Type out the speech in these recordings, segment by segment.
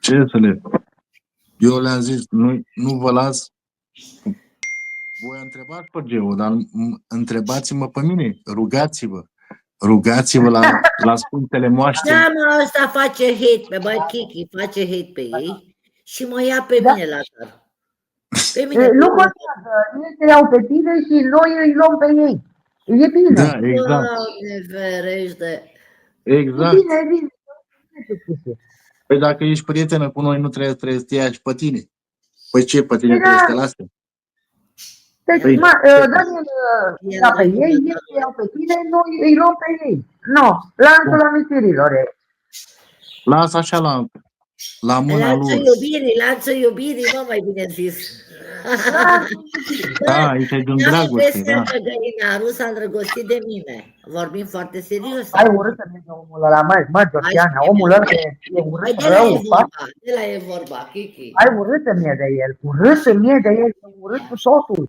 Ce să le... Eu le-am zis, nu vă las. Voi întrebați pe Geo, dar întrebați-mă pe mine. Rugați-vă. Rugați-vă la Sfintele Moaște. Da, mă, ăsta face hate pe băi Kiki, face hate pe ei și mă ia pe mine la țară. Pe mine. Nu contează, ei te iau pe tine și noi îi luăm pe ei. E bine. Da, exact. Doamne ferește. Exact. E bine, e bine. Păi dacă ești prietenă cu noi, nu trebuie să te ia și pe tine. Păi ce, pe tine trebuie să te lase? Deci, Daniel ia pe ei, ei te iau pe tine, noi îi luăm pe ei. Nu, lanțul amicirilor e. Lasă așa la mâna lui. Lanțul iubirii, mă, mai bine zis. Da, aici e din dragoste, da. Găinaru s-a îndrăgostit de mine. Vorbim foarte serios. Ai urât să mergi omul ăla, mă, Georgiana, omul ăla e urât rău. De la e vorba, Kiki. Ai urât să mie de el, urât să mie de el, urât cu totul.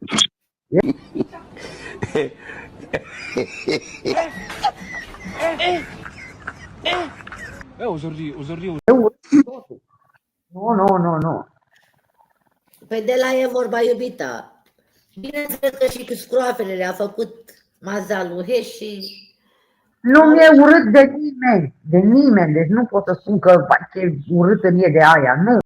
Nu. Păi de la e vorba, iubita. Bineînțeles că și scroafele le-a făcut mazalul și... Nu mi-e urât de nimeni, deci nu pot să spun că face urâtă mie de aia, nu.